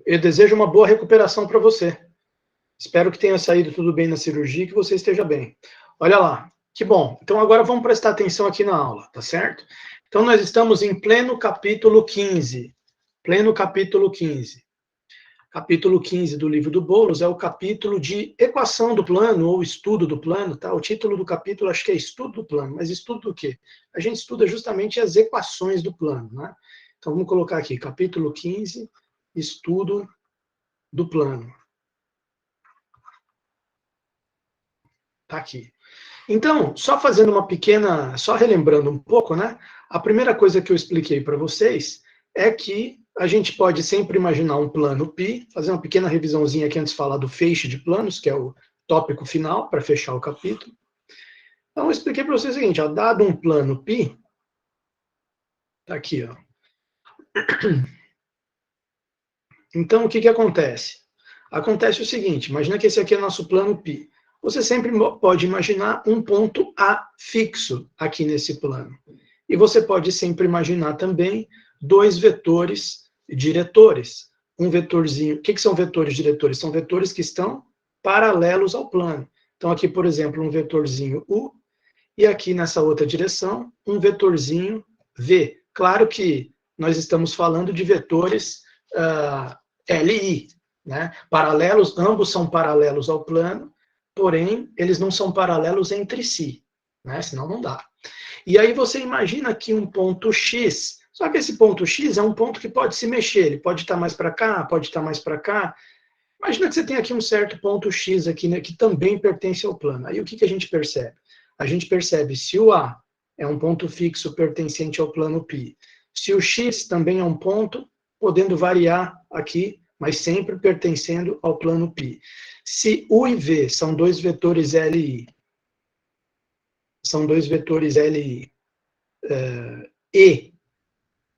Eu desejo uma boa recuperação para você. Espero que tenha saído tudo bem na cirurgia e que você esteja bem. Olha lá, que bom. Então agora vamos prestar atenção aqui na aula, tá certo? Então nós estamos em pleno capítulo 15. Pleno capítulo 15. Capítulo 15 do livro do Boulos é o capítulo de equação do plano ou estudo do plano, tá? O título do capítulo acho que é estudo do plano, mas estudo do quê? A gente estuda justamente as equações do plano, né? Então vamos colocar aqui, capítulo 15, estudo do plano. Tá aqui. Então, só fazendo uma pequena, só relembrando um pouco, né? A primeira coisa que eu expliquei para vocês é que a gente pode sempre imaginar um plano π, fazer uma pequena revisãozinha aqui antes de falar do feixe de planos, que é o tópico final, para fechar o capítulo. Então, eu expliquei para vocês o seguinte, ó, dado um plano π, tá aqui, ó. Então, o que acontece? Acontece o seguinte, imagina que esse aqui é nosso plano π. Você sempre pode imaginar um ponto A fixo aqui nesse plano. E você pode sempre imaginar também dois vetores diretores. Um vetorzinho. O que são vetores diretores? São vetores que estão paralelos ao plano. Então, aqui, por exemplo, um vetorzinho U, e aqui nessa outra direção, um vetorzinho V. Claro que nós estamos falando de vetores LI, né? Paralelos, ambos são paralelos ao plano, porém, eles não são paralelos entre si, né? Senão não dá. E aí você imagina aqui um ponto X, só que esse ponto X é um ponto que pode se mexer, ele pode estar mais para cá, pode estar mais para cá. Imagina que você tem aqui um certo ponto X aqui, né, que também pertence ao plano. Aí o que a gente percebe? A gente percebe se o A é um ponto fixo pertencente ao plano π, se o X também é um ponto, podendo variar aqui, mas sempre pertencendo ao plano π. Se U e V são dois vetores LI, e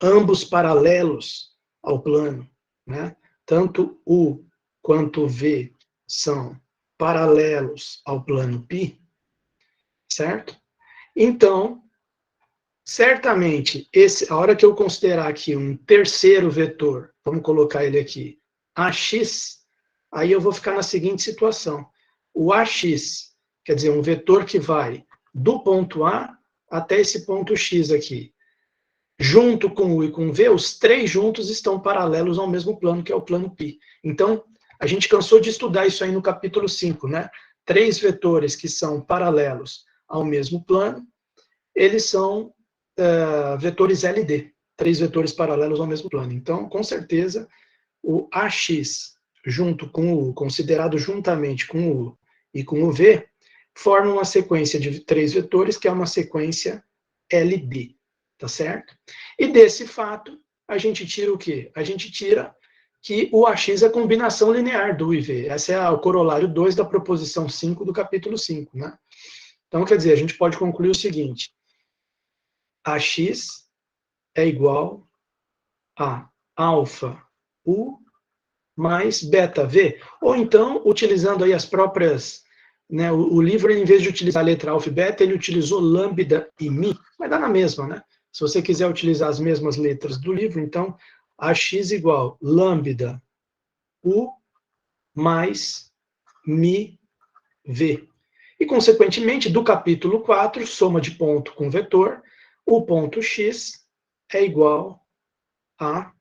ambos paralelos ao plano, né? Tanto U quanto V são paralelos ao plano π, certo? Então, certamente, a hora que eu considerar aqui um terceiro vetor, vamos colocar ele aqui, AX, aí eu vou ficar na seguinte situação. O AX, quer dizer, um vetor que vai do ponto A até esse ponto X aqui, junto com U e com V, os três juntos estão paralelos ao mesmo plano, que é o plano π. Então, a gente cansou de estudar isso aí no capítulo 5, né? Três vetores que são paralelos ao mesmo plano, eles são vetores LD, três vetores paralelos ao mesmo plano. Então, com certeza, o AX junto com o U, considerado juntamente com o U e com o V, formam uma sequência de três vetores, que é uma sequência LD, tá certo? E desse fato, a gente tira o quê? A gente tira que o AX é a combinação linear do U e V. Esse é o corolário 2 da proposição 5 do capítulo 5, né? Então, quer dizer, a gente pode concluir o seguinte: AX é igual a alfa U mais beta V, ou então, utilizando aí as próprias, né, o livro, em vez de utilizar a letra alfa e beta, ele utilizou lambda e mi, vai dar na mesma, né? Se você quiser utilizar as mesmas letras do livro, então, AX igual lambda U mais mi V. E, consequentemente, do capítulo 4, soma de ponto com vetor, o ponto X é igual a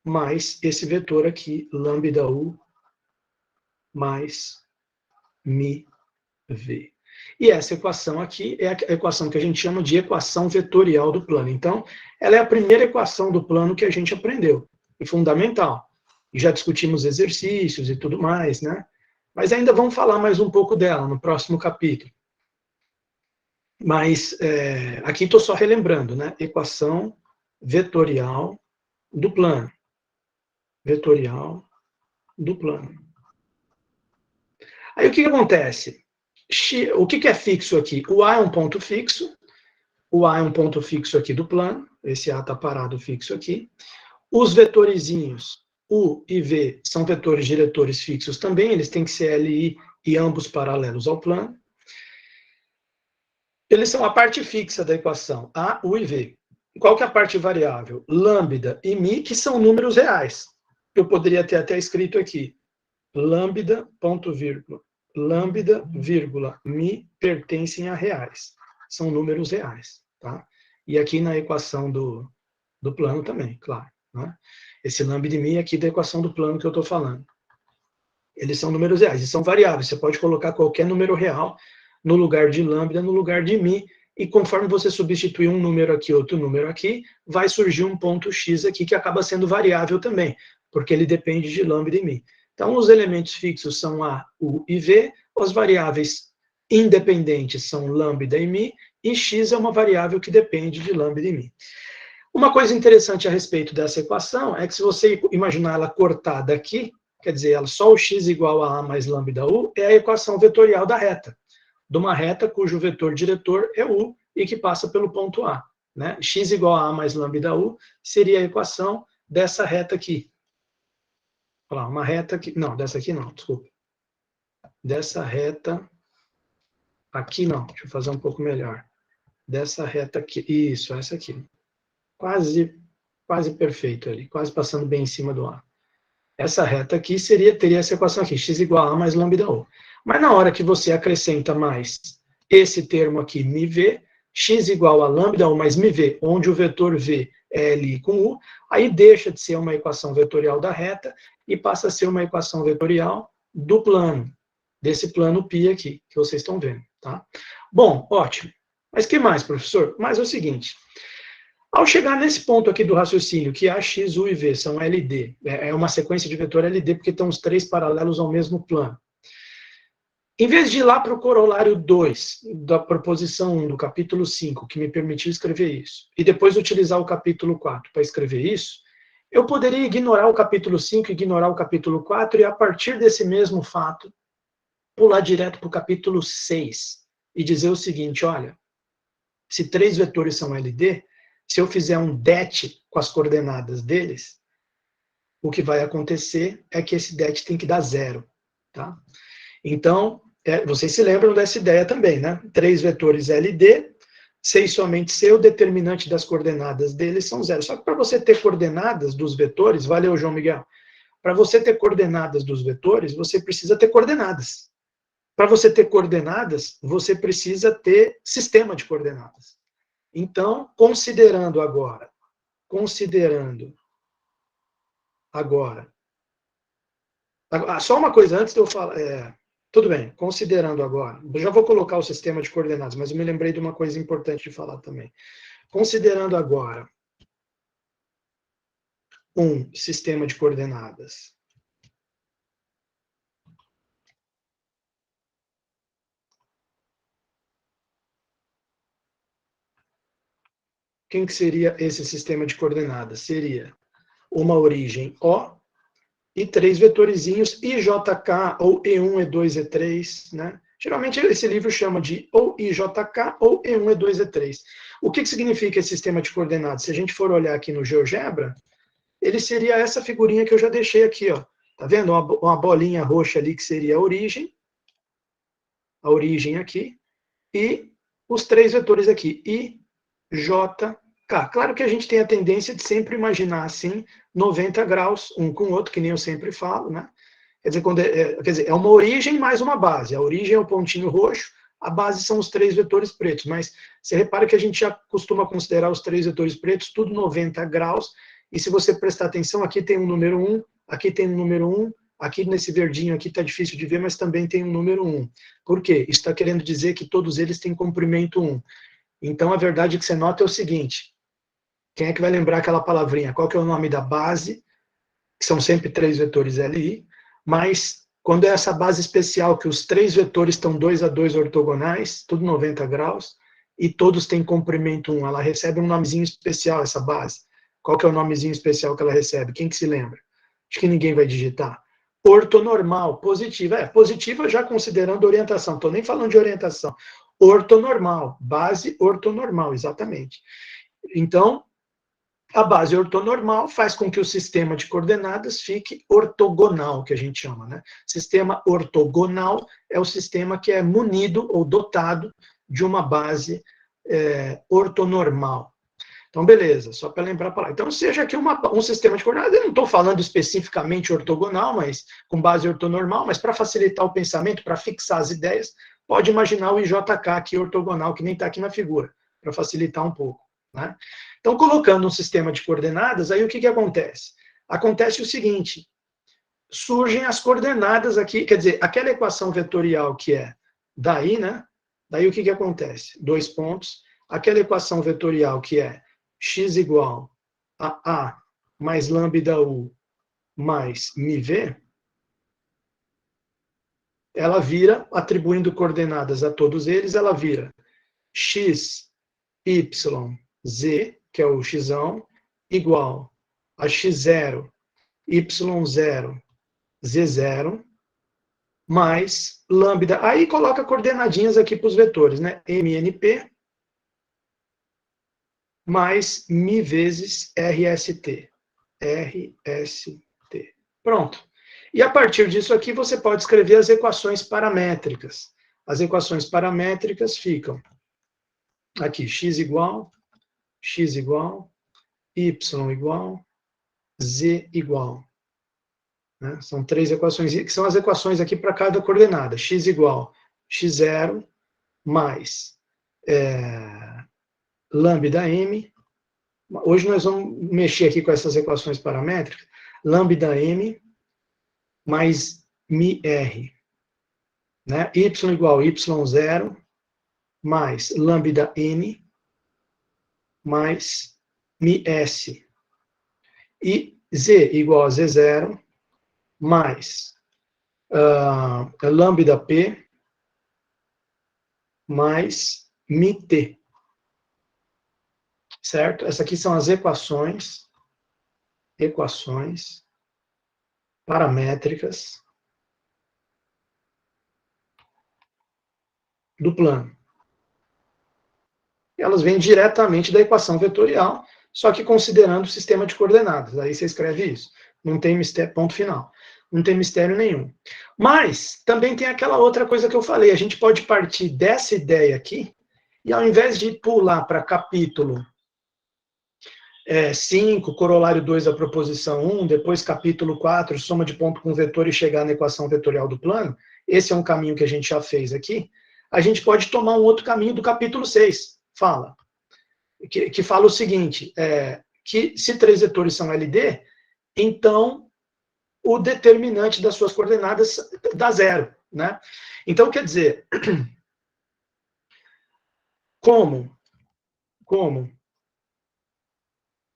mais esse vetor aqui, lambda U mais mi V. E essa equação aqui é a equação que a gente chama de equação vetorial do plano. Então, ela é a primeira equação do plano que a gente aprendeu, e fundamental. E já discutimos exercícios e tudo mais, né? Mas ainda vamos falar mais um pouco dela no próximo capítulo. Mas aqui estou só relembrando, né? Equação vetorial do plano. Vetorial do plano. Aí o que acontece? O que é fixo aqui? O A é um ponto fixo. O A é um ponto fixo aqui do plano. Esse A está parado fixo aqui. Os vetorizinhos U e V são vetores diretores fixos também. Eles têm que ser LI e ambos paralelos ao plano. Eles são a parte fixa da equação, A, U e V. Qual que é a parte variável? Lambda e mi, que são números reais. eu poderia ter até escrito aqui, lambda, ponto vírgula, lambda, vírgula, mi pertencem a reais. São números reais, tá? E aqui na equação do plano também, claro. Né? Esse lambda de mi aqui da equação do plano que eu estou falando. Eles são números reais, e são variáveis. Você pode colocar qualquer número real no lugar de lambda, no lugar de mi, e conforme você substituir um número aqui, outro número aqui, vai surgir um ponto x aqui que acaba sendo variável também, porque ele depende de lambda e mi. Então, os elementos fixos são a, u e v, as variáveis independentes são lambda e mi, e x é uma variável que depende de lambda e mi. Uma coisa interessante a respeito dessa equação é que se você imaginar ela cortada aqui, quer dizer, só o x igual a mais lambda u, é a equação vetorial da reta, de uma reta cujo vetor diretor é u e que passa pelo ponto A. Né? X igual a mais lambda u seria a equação dessa reta aqui. Olha lá, uma reta aqui, não, dessa aqui não, desculpa. Dessa reta aqui não, deixa eu fazer um pouco melhor. Dessa reta aqui, isso, essa aqui. Quase perfeito ali, quase passando bem em cima do A. Essa reta aqui teria essa equação aqui, x igual a mais lambda u. Mas na hora que você acrescenta mais esse termo aqui, μv, x igual a lambda u mais μv, onde o vetor v é L com u, aí deixa de ser uma equação vetorial da reta e passa a ser uma equação vetorial do plano, desse plano π aqui, que vocês estão vendo. Tá? Bom, ótimo. Mas o que mais, professor? Mas é o seguinte... Ao chegar nesse ponto aqui do raciocínio, que a x, u e v são LD, é uma sequência de vetor LD, porque estão os três paralelos ao mesmo plano. Em vez de ir lá para o corolário 2, da proposição 1 do capítulo 5, que me permitiu escrever isso, e depois utilizar o capítulo 4 para escrever isso, eu poderia ignorar o capítulo 5, ignorar o capítulo 4, e a partir desse mesmo fato, pular direto para o capítulo 6, e dizer o seguinte, olha, se três vetores são LD, se eu fizer um det com as coordenadas deles, o que vai acontecer é que esse det tem que dar 0. Tá? Então, vocês se lembram dessa ideia também, né? Três vetores LD, se e somente se o determinante das coordenadas deles são 0. Só que para você ter coordenadas dos vetores, valeu, João Miguel, para você ter coordenadas dos vetores, você precisa ter coordenadas. Para você ter coordenadas, você precisa ter sistema de coordenadas. Então, considerando agora, só uma coisa antes de eu falar, tudo bem, considerando agora, eu já vou colocar o sistema de coordenadas, mas eu me lembrei de uma coisa importante de falar também. Considerando agora um sistema de coordenadas quem que seria esse sistema de coordenadas? Seria uma origem O e três vetorizinhos IJK ou E1, E2, E3, né? Geralmente esse livro chama de ou IJK ou E1, E2, E3. O que significa esse sistema de coordenadas? Se a gente for olhar aqui no GeoGebra, ele seria essa figurinha que eu já deixei aqui, ó. Tá vendo? Uma bolinha roxa ali que seria a origem aqui, e os três vetores aqui, I, J, K. Claro que a gente tem a tendência de sempre imaginar assim, 90 graus, um com o outro, que nem eu sempre falo, né? Quer dizer, é uma origem mais uma base. A origem é o pontinho roxo, a base são os três vetores pretos, mas você repara que a gente já costuma considerar os três vetores pretos tudo 90 graus, e se você prestar atenção, aqui tem um número 1, aqui tem um número 1, aqui nesse verdinho aqui está difícil de ver, mas também tem um número 1. Por quê? Isso está querendo dizer que todos eles têm comprimento 1. Então, a verdade que você nota é o seguinte, quem é que vai lembrar aquela palavrinha? Qual que é o nome da base? Que são sempre três vetores LI, mas quando é essa base especial, que os três vetores estão 2 a 2 ortogonais, tudo 90 graus, e todos têm comprimento 1, ela recebe um nomezinho especial, essa base. Qual que é o nomezinho especial que ela recebe? Quem que se lembra? Acho que ninguém vai digitar. Ortonormal, positiva. Positiva já considerando orientação, estou nem falando de orientação. Ortonormal, base ortonormal, exatamente. Então, a base ortonormal faz com que o sistema de coordenadas fique ortogonal, que a gente chama, né? Sistema ortogonal é o sistema que é munido ou dotado de uma base ortonormal. Então, beleza, só para lembrar para lá. Então, seja aqui um sistema de coordenadas, eu não estou falando especificamente ortogonal, mas com base ortonormal, mas para facilitar o pensamento, para fixar as ideias, pode imaginar o IJK aqui ortogonal, que nem está aqui na figura, para facilitar um pouco. Né? Então, colocando um sistema de coordenadas, aí o que acontece? Acontece o seguinte, surgem as coordenadas aqui, quer dizer, aquela equação vetorial que é daí, né? Daí o que acontece? 2 pontos, aquela equação vetorial que é x igual a A mais lambda U mais μV, ela vira, atribuindo coordenadas a todos eles, ela vira x, y, z, que é o x, igual a x0, y0, z0, mais lambda. Aí coloca coordenadinhas aqui para os vetores, né? MNP mais μ vezes RST. RST. Pronto. E a partir disso aqui você pode escrever as equações paramétricas. As equações paramétricas ficam aqui, x igual, y igual, z igual. Né? São 3 equações, que são as equações aqui para cada coordenada. X igual x0 mais lambda m. Hoje nós vamos mexer aqui com essas equações paramétricas. Lambda m mais μr. Né? Y igual y0 mais lambda n mais μs. E z igual a z0 mais lambda p mais μt. Certo? Essas aqui são as equações paramétricas do plano. Elas vêm diretamente da equação vetorial, só que considerando o sistema de coordenadas. Aí você escreve isso. Não tem mistério, ponto final. Não tem mistério nenhum. Mas também tem aquela outra coisa que eu falei. A gente pode partir dessa ideia aqui, e ao invés de pular para capítulo 5, corolário 2 da proposição 1, depois capítulo 4, soma de ponto com vetor e chegar na equação vetorial do plano, esse é um caminho que a gente já fez aqui, a gente pode tomar um outro caminho do capítulo 6, que fala o seguinte, que se 3 vetores são LD, então o determinante das suas coordenadas dá 0. Né? Então, quer dizer, como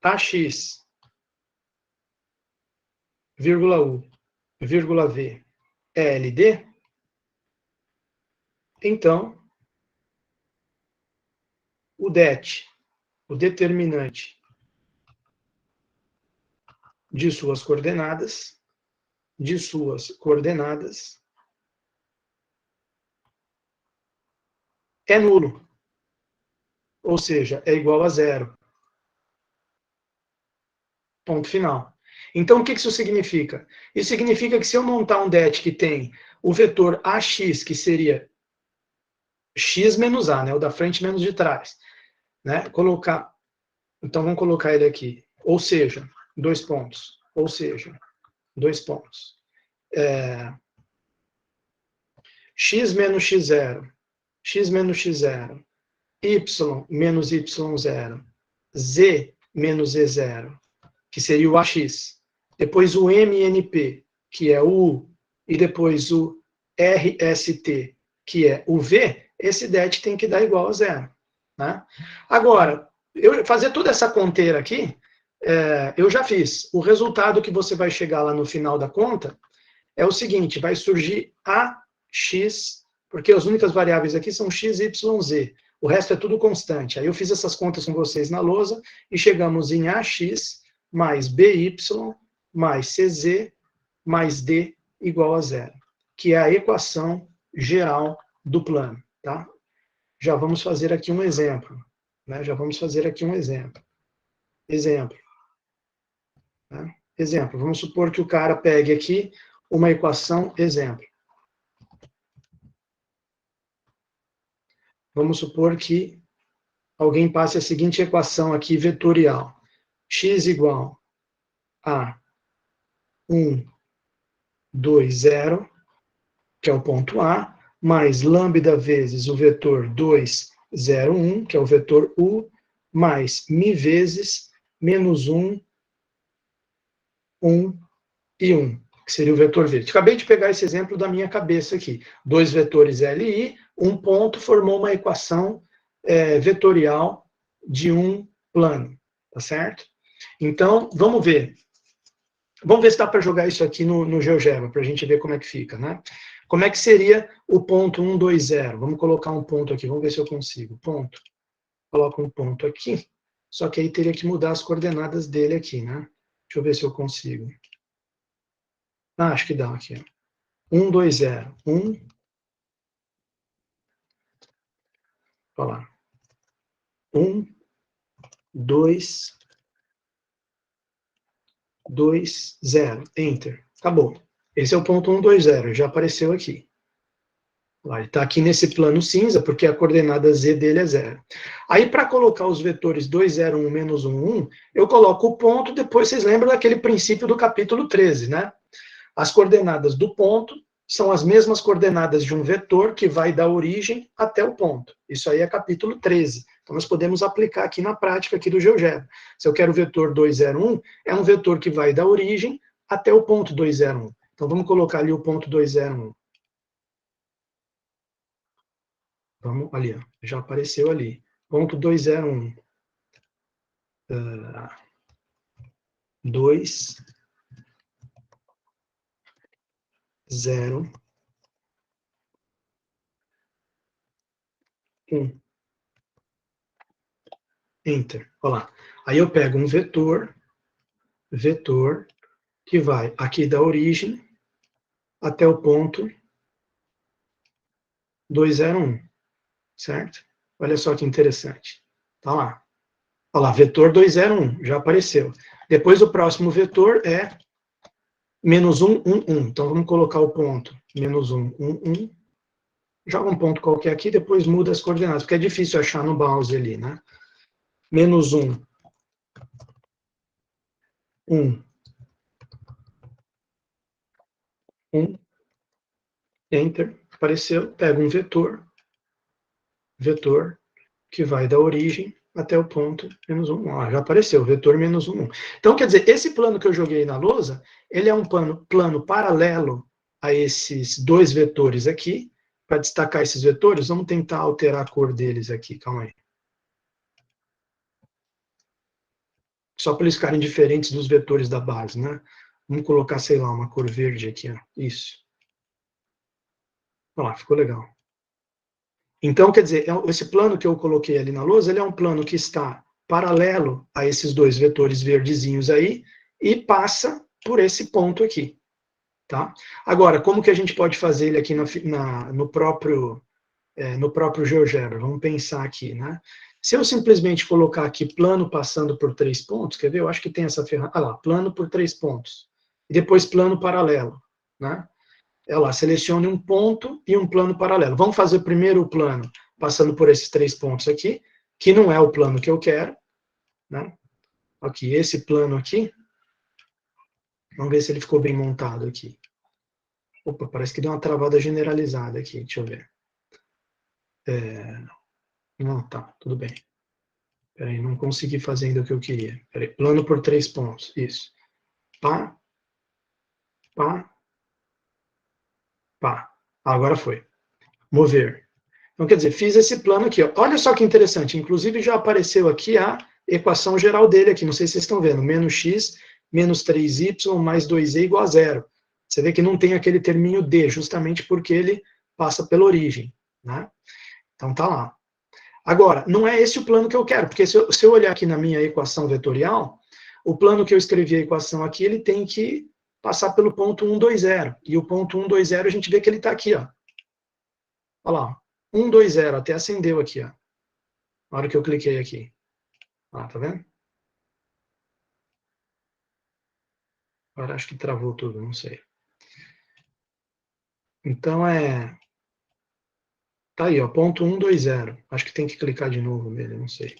AX, vírgula U, vírgula V é LD, então o det, o determinante de suas coordenadas, é nulo. Ou seja, é igual a 0. Ponto final. Então, o que isso significa? Isso significa que se eu montar um det que tem o vetor AX, que seria x menos A, né, o da frente menos de trás, né, então vamos colocar ele aqui, ou seja, 2 pontos, x menos x0, y menos y0, z menos z0, que seria o AX, depois o MNP, que é o U, e depois o RST, que é o V, esse det tem que dar igual a 0. Né? Agora, eu fazer toda essa conteira aqui, eu já fiz. O resultado que você vai chegar lá no final da conta é o seguinte, vai surgir AX, porque as únicas variáveis aqui são x, y, z. O resto é tudo constante. Aí eu fiz essas contas com vocês na lousa e chegamos em AX mais BY mais CZ mais D igual a 0, que é a equação geral do plano. Tá? Já vamos fazer aqui um exemplo. Né? Exemplo. Vamos supor que o cara pegue aqui uma equação exemplo. Vamos supor que alguém passe a seguinte equação aqui vetorial. X igual a 1, 2, 0, que é o ponto A, mais lambda vezes o vetor 2, 0, 1, que é o vetor U, mais mi vezes menos 1, 1 e 1, que seria o vetor verde. Acabei de pegar esse exemplo da minha cabeça aqui. Dois vetores L e I, um ponto formou uma equação vetorial de um plano, tá certo? Então, vamos ver. Vamos ver se dá para jogar isso aqui no GeoGebra, para a gente ver como é que fica, né? Como é que seria o ponto 1, 2, 0? Vamos colocar um ponto aqui, vamos ver se eu consigo. Ponto. Coloco um ponto aqui, só que aí teria que mudar as coordenadas dele aqui, né? Deixa eu ver se eu consigo. Ah, acho que dá aqui. 1, 2, 0. 1, olha lá. 1, 2, 2, 0. Enter. Acabou. Esse é o ponto 1, 2, 0. Já apareceu aqui. Ele está aqui nesse plano cinza, porque a coordenada z dele é 0. Aí, para colocar os vetores 2, 0, 1, menos 1, 1, eu coloco o ponto, depois vocês lembram daquele princípio do capítulo 13, né? As coordenadas do ponto são as mesmas coordenadas de um vetor que vai da origem até o ponto. Isso aí é capítulo 13. Então, nós podemos aplicar aqui na prática aqui do GeoGebra. Se eu quero o vetor 2, 0, 1, é um vetor que vai da origem até o ponto 2, 0, 1. Então, vamos colocar ali o ponto 2, 0, 1. Vamos ali, ó, já apareceu ali. Ponto 201. 2, 0, 1. Enter. Olha lá. Aí eu pego um vetor que vai aqui da origem até o ponto 201, certo? Olha só que interessante. Tá lá. Olha lá, vetor 201, já apareceu. Depois o próximo vetor é menos 1, 1, 1. Então vamos colocar o ponto menos 1, 1, 1. Joga um ponto qualquer aqui, depois muda as coordenadas, porque é difícil achar no mouse ali, né? Menos 1, 1, 1, Enter, apareceu, pega um vetor, que vai da origem até o ponto menos 1. Já apareceu, vetor menos 1, 1. Então, quer dizer, esse plano que eu joguei na lousa, ele é um plano paralelo a esses dois vetores aqui. Para destacar esses vetores, vamos tentar alterar a cor deles aqui, calma aí. Só para eles ficarem diferentes dos vetores da base, né? Vamos colocar, sei lá, uma cor verde aqui, ó. Isso. Olha lá, ficou legal. Então, quer dizer, esse plano que eu coloquei ali na lousa, ele é um plano que está paralelo a esses dois vetores verdezinhos aí e passa por esse ponto aqui, tá? Agora, como que a gente pode fazer ele aqui no próprio GeoGebra? Vamos pensar aqui, né? Se eu simplesmente colocar aqui plano passando por 3 pontos, quer ver? Eu acho que tem essa ferramenta. Ah lá, plano por 3 pontos. E depois plano paralelo, né? Lá, selecione um ponto e um plano paralelo. Vamos fazer primeiro o plano passando por esses 3 pontos aqui, que não é o plano que eu quero, né? Aqui, esse plano aqui, vamos ver se ele ficou bem montado aqui. Opa, parece que deu uma travada generalizada aqui, deixa eu ver. Não, tá, tudo bem. Peraí, não consegui fazer ainda o que eu queria. Peraí, plano por 3 pontos, isso. Pá, pá, pá. Agora foi. Mover. Então, quer dizer, fiz esse plano aqui. Ó. Olha só que interessante. Inclusive, já apareceu aqui a equação geral dele aqui. Não sei se vocês estão vendo. Menos x, menos 3y, mais 2e igual a 0. Você vê que não tem aquele terminho d, justamente porque ele passa pela origem. Né? Então, tá lá. Agora, não é esse o plano que eu quero, porque se eu olhar aqui na minha equação vetorial, o plano que eu escrevi a equação aqui, ele tem que passar pelo ponto 1, 2, 0. E o ponto 1, 2, 0, a gente vê que ele está aqui, ó. Olha lá, 1, 2, 0, até acendeu aqui, ó. Na hora que eu cliquei aqui. Tá vendo? Agora acho que travou tudo, não sei. Então Tá aí, ó, ponto 120. Acho que tem que clicar de novo nele, não sei.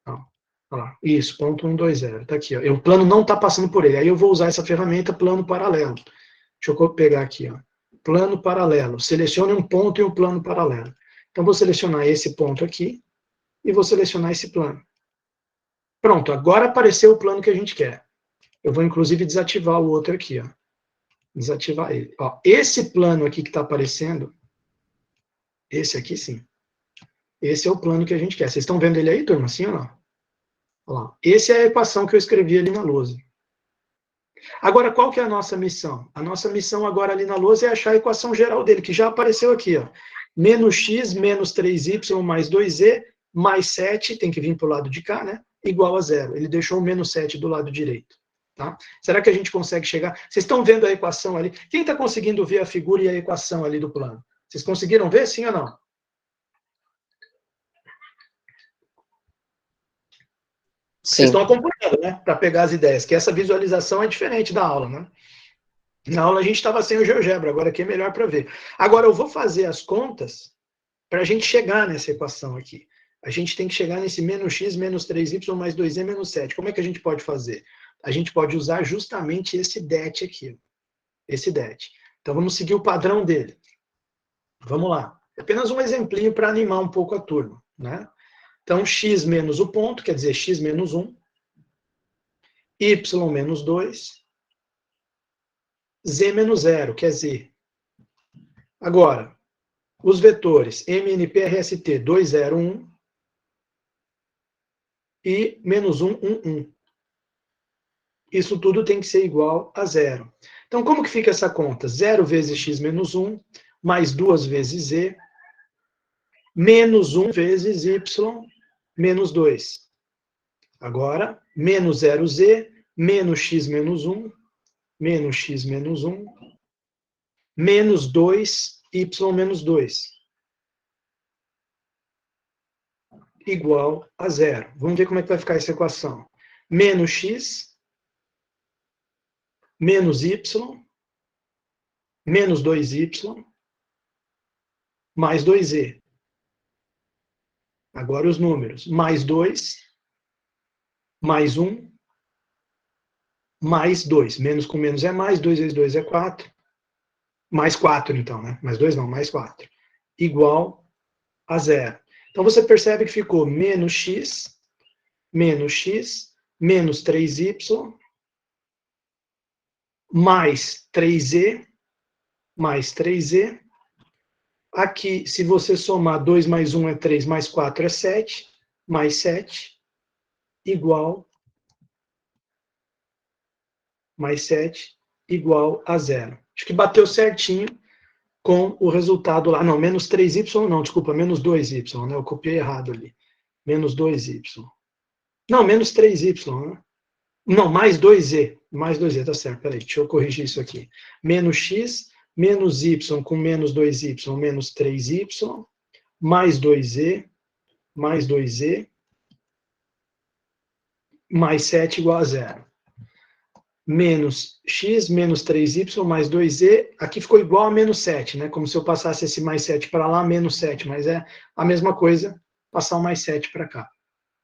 Não. Olha lá. Isso, ponto 120. Tá aqui, ó. O plano não está passando por ele. Aí eu vou usar essa ferramenta plano paralelo. Deixa eu pegar aqui, ó. Plano paralelo. Selecione um ponto e um plano paralelo. Então, vou selecionar esse ponto aqui e vou selecionar esse plano. Pronto, agora apareceu o plano que a gente quer. Eu vou, inclusive, desativar o outro aqui, ó. Desativar ele. Ó, esse plano aqui que está aparecendo, esse aqui sim. Esse é o plano que a gente quer. Vocês estão vendo ele aí, turma? Sim ou não? Olha lá. Essa é a equação que eu escrevi ali na lousa. Agora, qual que é a nossa missão? A nossa missão agora ali na lousa é achar a equação geral dele, que já apareceu aqui, ó. Menos x menos 3y mais 2z mais 7, tem que vir para o lado de cá, né? Igual a zero. Ele deixou o menos 7 do lado direito. Tá? Será que a gente consegue chegar? Vocês estão vendo a equação ali? Quem está conseguindo ver a figura e a equação ali do plano? Vocês conseguiram ver, sim ou não? Vocês Sim. estão acompanhando, né? Para pegar as ideias, que essa visualização é diferente da aula, né? Na aula a gente estava sem o GeoGebra, agora aqui é melhor para ver. Agora eu vou fazer as contas para a gente chegar nessa equação aqui. A gente tem que chegar nesse menos x menos 3y mais 2z menos 7. Como é que a gente pode fazer? A gente pode usar justamente esse det aqui. Esse det. Então vamos seguir o padrão dele. Vamos lá. Apenas um exemplinho para animar um pouco a turma, né? Então, x menos o ponto, quer dizer, x menos 1, y menos 2, z menos 0, que é z. Agora, os vetores MNPRST 201 e menos 1, 1, 1. Isso tudo tem que ser igual a zero. Então, como que fica essa conta? 0 vezes x menos 1, mais 2 vezes z, menos 1 vezes y, menos 2. Agora, menos 0z, menos x menos 1, menos x menos 1, menos 2, y menos 2. Igual a zero. Vamos ver como é que vai ficar essa equação. Menos x, menos y, menos 2y, mais 2z. Agora os números. Mais 2, mais 1, mais 2. Menos com menos é mais, 2 vezes 2 é 4. Mais 4, então, né? Mais 2 não, mais 4. Igual a zero. Então você percebe que ficou menos x, menos 3y, mais 3z, mais 3z. Aqui, se você somar 2 mais 1 é 3, mais 4 é 7, mais 7, igual, mais 7, igual a zero. Acho que bateu certinho com o resultado lá. Não, menos 3y, não, desculpa, menos 2y, né? Eu copiei errado ali. Menos 2y. Não, menos 3y, né? Não, mais 2z. Mais 2z, tá certo. Peraí, deixa eu corrigir isso aqui. Menos x, menos y com menos 2y, menos 3y, mais 2z, mais 2z, mais 7 igual a zero. Menos x, menos 3y, mais 2z, aqui ficou igual a menos 7, né? Como se eu passasse esse mais 7 para lá, menos 7, mas é a mesma coisa, passar o mais 7 para cá.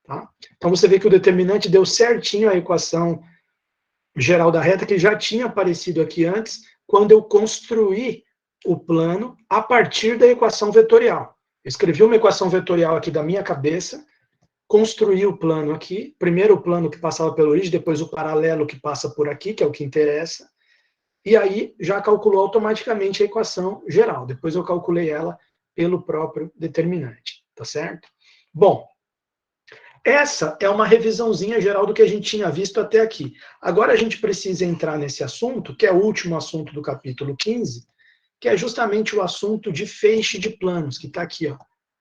Tá? Então você vê que o determinante deu certinho a equação geral da reta, que já tinha aparecido aqui antes, quando eu construí o plano a partir da equação vetorial. Eu escrevi uma equação vetorial aqui da minha cabeça, construí o plano aqui, primeiro o plano que passava pela origem, depois o paralelo que passa por aqui, que é o que interessa, e aí já calculou automaticamente a equação geral. Depois eu calculei ela pelo próprio determinante, tá certo? Bom, essa é uma revisãozinha geral do que a gente tinha visto até aqui. Agora a gente precisa entrar nesse assunto, que é o último assunto do capítulo 15, que é justamente o assunto de feixe de planos, que está aqui, ó.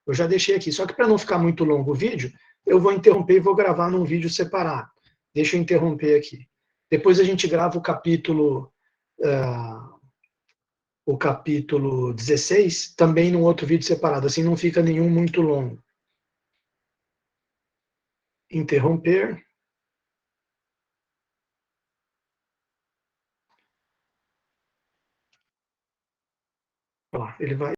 Eu já deixei aqui, só que para não ficar muito longo o vídeo, eu vou interromper e vou gravar num vídeo separado. Deixa eu interromper aqui. Depois a gente grava o capítulo 16, também num outro vídeo separado, assim não fica nenhum muito longo. Interromper. Olha lá, ele vai